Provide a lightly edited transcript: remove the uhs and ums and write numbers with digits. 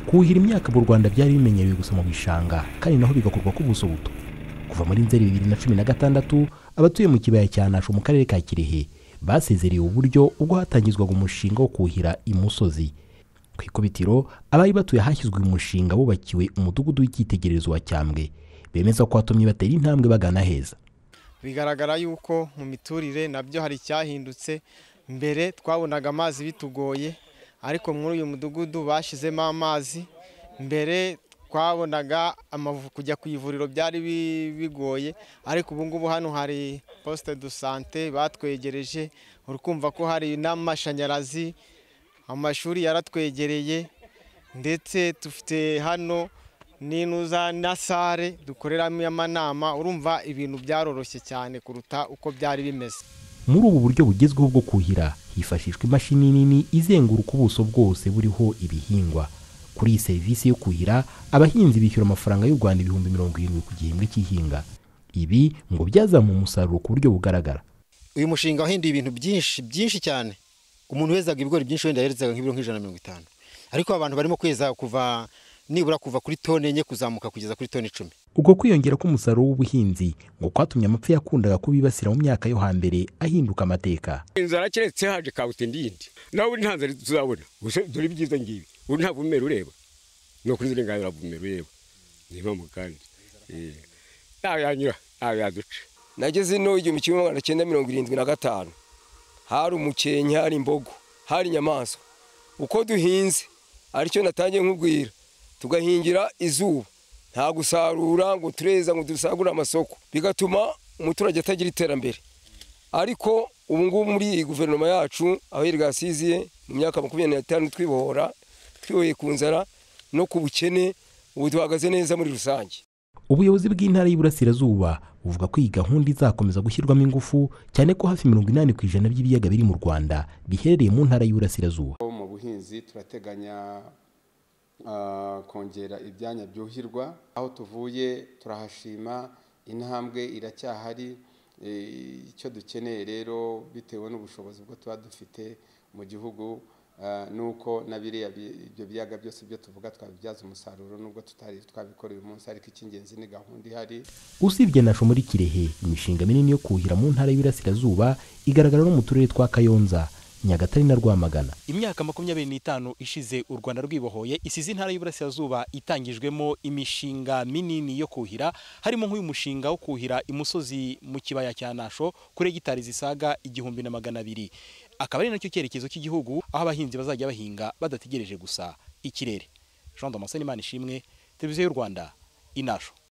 Kuhira imyaka mu Rwanda byari bimenyerewe gusa mu bishanga kandi naho bigakorwa ku buso buto. Kuva muri Nzeri 2016 abatuye mu kibaya cya Nasho mu karere ka Kirehe basezereye uburyo ubwo hatangizwaga umushinga wo kuhira imusozi. Ku ikubitiro abari batuye hashyizwe umushinga bubakiwe umudugudu w'icyitegererezo wa Cyambwe bemeza ko watumye batera intambwe bagana heza. Bigaragara yuko mu miturire nabyo hari cyahindutse. Mbere twabonaga amazi bitugoye, ariko muri uyu mudugudu bashizemo amazi. Mbere twabonaga kujya ku ivuriro byari bigoye, ariko ubu ngubu hano hari poste de santé batwegereje. Urukumva ko hari n'amashanyarazi, amashuri yaratwegereye, ndetse tufite hano n'inuza na sare dukoreramo amanama. Urumva ibintu byaroroshye cyane kuruta uko byari bimeze. Muri ubu buryo bugezweho bwo kuhira hifashishwa imashini nini izenguruka ubuso bwose buriho ibihingwa. Kuri iyi serivisi yo kuhira abahinzi bishyura amafaranga y'u Rwanda 70,000 ku gihembwe cy'ihinga. Ibi ngo byazamuye umusaruro ku buryo bugaragara. Uyu mushinga wahinduye ibintu byinshi cyane. Umuntu wezaga ibigori byinshi wenda yaherezaga nk'ibiro 150, ariko abantu barimo kweza nibura kuva kuri tone enye kuzamuka kugeza kuri tone 10. Ubwo kwiyongera k'umusaruro w'ubuhinzi ngo kwatumye amapfa yakundaga kubibasira mu myaka yo hambere ahinduka amateka. Inzara keretse haje kawute ndindi nawe ntanzari tuzabona dore byiza ngibi uri nta bumera ureba no kuri zire ngayo bumera ureba niba mu kandi yanyura yaduce. Nageze no 1975 hari umukenke, hari imbogo, hari inyamaswa. Uko duhinze aricyo natangiye nkubwira, tugahingira izuba nta gusarura ngo tureza ngo dusagura amasoko, bigatuma umuturage atagira iterambere. Ariko ubu ngubu muri guverinoma yacu aho irigasiziye mu myaka 25 twibohora twiboye ku nzara no ku bukene, ubu duhagaze neza muri rusange. Ubuyobozi bw'intara y'Iburasirazuba buvuga ko iyi gahunda izakomeza gushyirwamo ingufu, cyane ko hafi 80% by'ibiyaga biri mu Rwanda biherereye mu ntara y'Iburasirazuba. Mu buhinzi turateganya kongera ibyanya byuhirwa. Aho tuvuye turahashima, intambwe iracyahari. Icyo dukeneye rero bitewe n'ubushobozi bwo tuba dufite mu gihugu nuko nabiriya ibyo biyaga byose byo tuvuga twabibyaza umusaruro, nubwo tutari twabikorera uyu munsi, ariko icy'ingenzi ni gahunda ihari. Usibye Nasho muri Kirehe, imishinga minini yo kuhira mu ntara y'Iburasirazuba igaragara no mu turere twa Kayonza, Nyagatare na Rwamagana. Imyaka 25 ishize u Rwanda rwibohoye isize intara y'Iburasirazuba itangijwemo imishinga minini yo kuhira, harimo nk'uyu mushinga wo kuhira imusozi mu kibaya cya Nasho kuri hegitari zisaga 1,200. Akaba ari nacyo cyerekezo cy'igihugu aho abahinzi bazajya bahinga badategereje gusa ikirere. Jean Damascene Imana ishimwe, Televiziyo y'u Rwanda, Nasho.